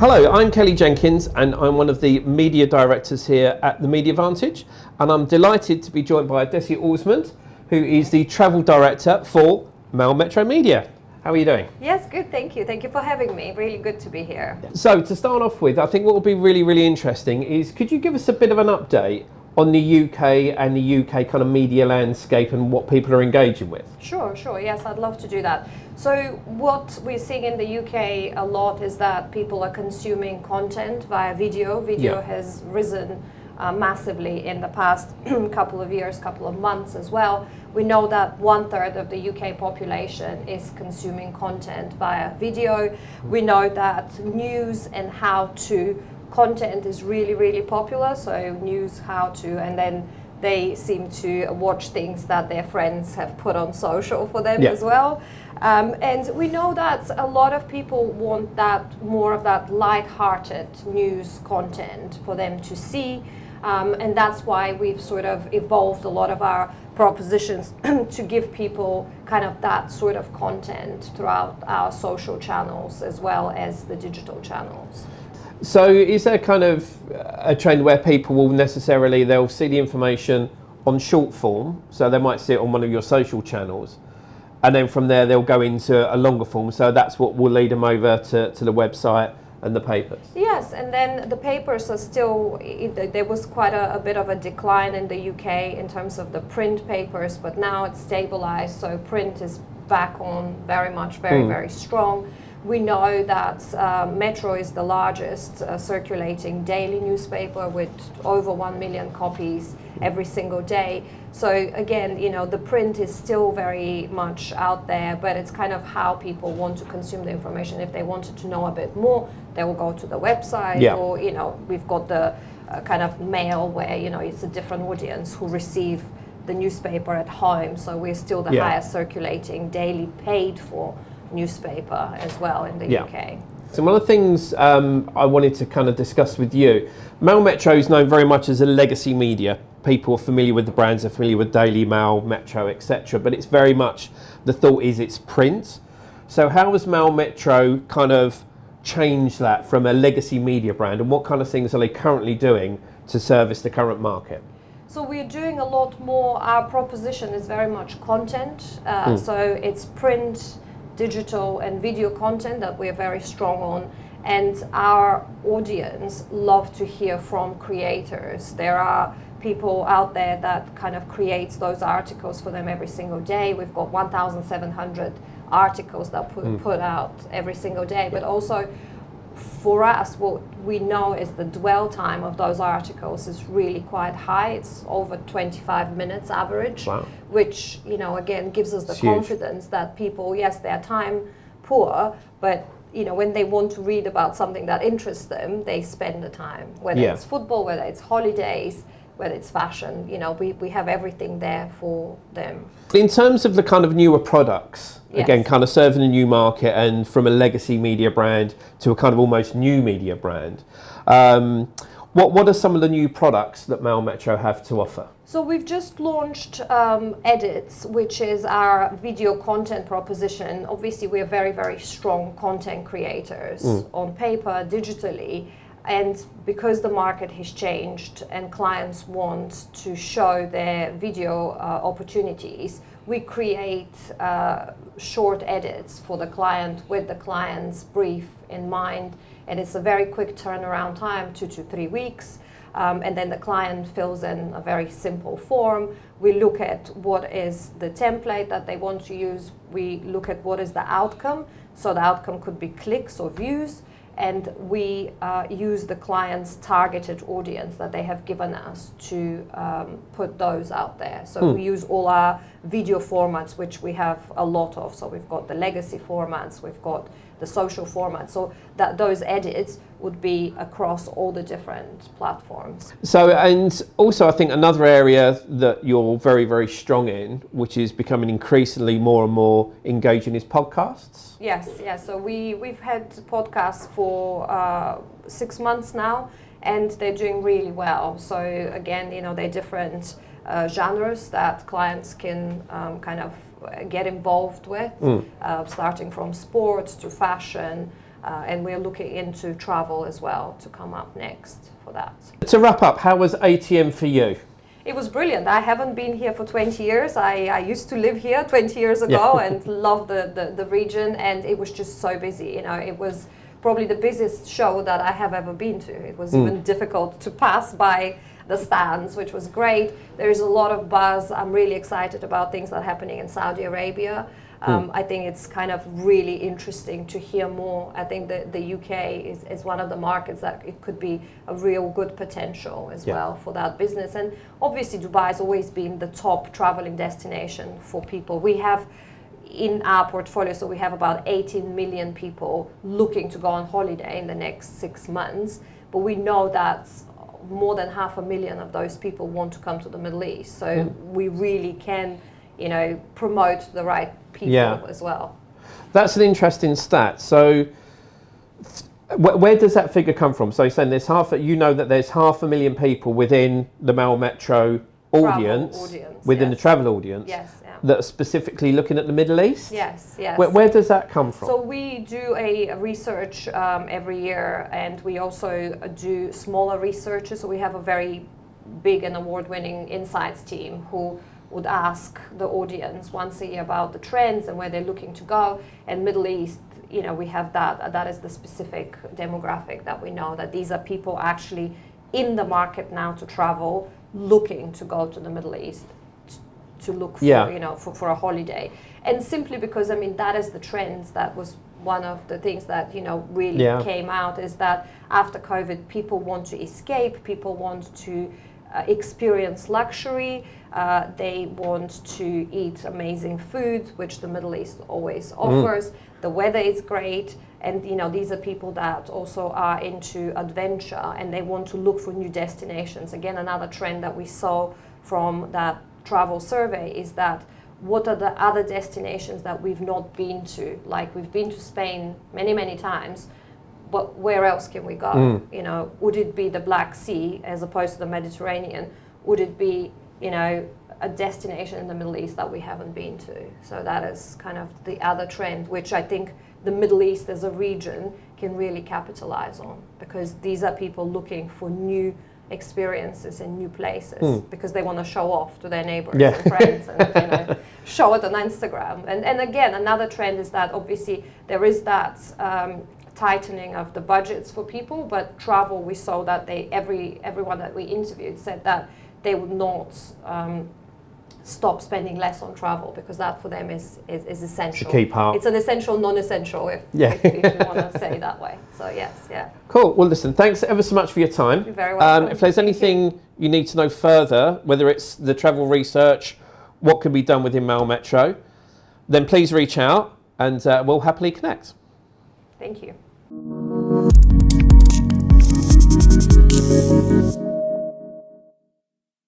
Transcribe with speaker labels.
Speaker 1: Hello, I'm Kelly Jenkins and I'm one of the media directors here at the Media Vantage, and I'm delighted to be joined by Dessi Orsmond, who is the travel director for Mail Metro Media. How are you doing?
Speaker 2: Yes, good, thank you. Thank you for having me. Really good to be here.
Speaker 1: So to start off with, I think what will be really interesting is, could you give us a bit of an update on the UK and the UK kind of media landscape and what people are engaging with?
Speaker 2: Sure, yes, I'd love to do that. So what we're seeing in the UK a lot is that people are consuming content via video. Video has risen massively in the past couple of years, couple of months as well. We know that 1/3 of the UK population is consuming content via video. We know that news and how-to content is really popular, so news, how-to, and then they seem to watch things that their friends have put on social for them as well. And we know that a lot of people want that more of that light-hearted news content for them to see, and that's why we've sort of evolved a lot of our propositions to give people kind of that sort of content throughout our social channels as well as the digital channels.
Speaker 1: So is there kind of a trend where people will they'll see the information on short form, so they might see it on one of your social channels, and then from there they'll go into a longer form, so that's what will lead them over to the website and the papers?
Speaker 2: Yes, and then the papers are still, there was quite a bit of a decline in the UK in terms of the print papers, but now it's stabilized, so print is back on very strong. We know that Metro is the largest circulating daily newspaper with over 1 million copies every single day. So again, you know, the print is still very much out there, but it's kind of how people want to consume the information. If they wanted to know a bit more, they will go to the website, or, you know, we've got the kind of mail where, you know, it's a different audience who receive the newspaper at home. So we're still the highest circulating daily paid for newspaper as well in the UK.
Speaker 1: So one of the things I wanted to kind of discuss with you, Mail Metro is known very much as a legacy media. People are familiar with the brands, are familiar with Daily Mail, Metro, etc. But it's very much, the thought is it's print. So how has Mail Metro kind of changed that from a legacy media brand, and what kind of things are they currently doing to service the current market?
Speaker 2: So we're doing a lot more. Our proposition is very much content. So it's print, digital and video content that we're very strong on, and our audience love to hear from creators. There are people out there that kind of creates those articles for them every single day. We've got 1,700 articles that put out every single day, but also for us, what we know is the dwell time of those articles is really quite high. It's over 25 minutes average, which, you know, again, gives us the confidence that people, yes, they're time poor, but, you know, when they want to read about something that interests them, they spend the time, whether it's football, whether it's holidays, whether it's fashion, you know, we have everything there for them.
Speaker 1: In terms of the kind of newer products, again, kind of serving a new market and from a legacy media brand to a kind of almost new media brand, what are some of the new products that Mail Metro have to offer?
Speaker 2: So we've just launched Edits, which is our video content proposition. Obviously, we're very strong content creators on paper, digitally. And because the market has changed and clients want to show their video opportunities, we create short edits for the client with the client's brief in mind. And it's a very quick turnaround time, 2 to 3 weeks. And then the client fills in a very simple form. We look at what is the template that they want to use. We look at what is the outcome. So the outcome could be clicks or views. And we use the client's targeted audience that they have given us to put those out there. So we use all our video formats, which we have a lot of. So we've got the legacy formats, we've got the social formats. So that those edits would be across all the different platforms.
Speaker 1: So, and also I think another area that you're very strong in, which is becoming increasingly more and more engaging, is podcasts.
Speaker 2: Yes. So we've had podcasts for 6 months now, and they're doing really well. So again, you know, they're different genres that clients can kind of get involved with, starting from sports to fashion, and we're looking into travel as well to come up next for that.
Speaker 1: To wrap up, how was ATM for you?
Speaker 2: It was brilliant. I haven't been here for 20 years. I used to live here 20 years ago and loved the region, and it was just so busy. You know, it was probably the busiest show that I have ever been to. It was even difficult to pass by the stands, which was great. There is a lot of buzz. I'm really excited about things that are happening in Saudi Arabia. I think it's kind of really interesting to hear more. I think that the UK is one of the markets that it could be a real good potential as well for that business. And obviously Dubai has always been the top traveling destination for people. We have in our portfolio, so we have about 18 million people looking to go on holiday in the next 6 months, but we know that more than 500,000 of those people want to come to the Middle East. So we really can, you know, promote the right people as well.
Speaker 1: That's an interesting stat. So where does that figure come from? So you're saying there's you know that there's 500,000 people within the Mel Metro audience within the travel audience that are specifically looking at the Middle East?
Speaker 2: Yes.
Speaker 1: Where does that come from?
Speaker 2: So we do a research every year, and we also do smaller researches. So we have a very big and award-winning insights team who would ask the audience once a year about the trends and where they're looking to go. And Middle East, you know, we have that is the specific demographic that we know, that these are people actually in the market now to travel, looking to go to the Middle East to look for, you know, for a holiday. And simply because, I mean, that is the trends. That was one of the things that, you know, really came out, is that after COVID, people want to escape, people want to experience luxury, they want to eat amazing food, which the Middle East always offers. The weather is great, and you know, these are people that also are into adventure and they want to look for new destinations. Again, another trend that we saw from that travel survey is that what are the other destinations that we've not been to? Like, we've been to Spain many times, but where else can we go? You know, would it be the Black Sea as opposed to the Mediterranean? Would it be, you know, a destination in the Middle East that we haven't been to? So that is kind of the other trend, which I think the Middle East as a region can really capitalize on, because these are people looking for new experiences in new places because they want to show off to their neighbors and friends and, you know, show it on Instagram. And again, another trend is that obviously there is that tightening of the budgets for people, but travel, we saw that everyone that we interviewed said that they would not stop spending less on travel, because that for them is essential.
Speaker 1: It's a key part.
Speaker 2: It's an essential, non-essential, if you want to say that way. So yes,
Speaker 1: Cool. Well, listen, thanks ever so much for your time.
Speaker 2: You're very welcome.
Speaker 1: If there's anything you need to know further, whether it's the travel research, what could be done within Mel Metro, then please reach out and we'll happily connect.
Speaker 2: Thank you.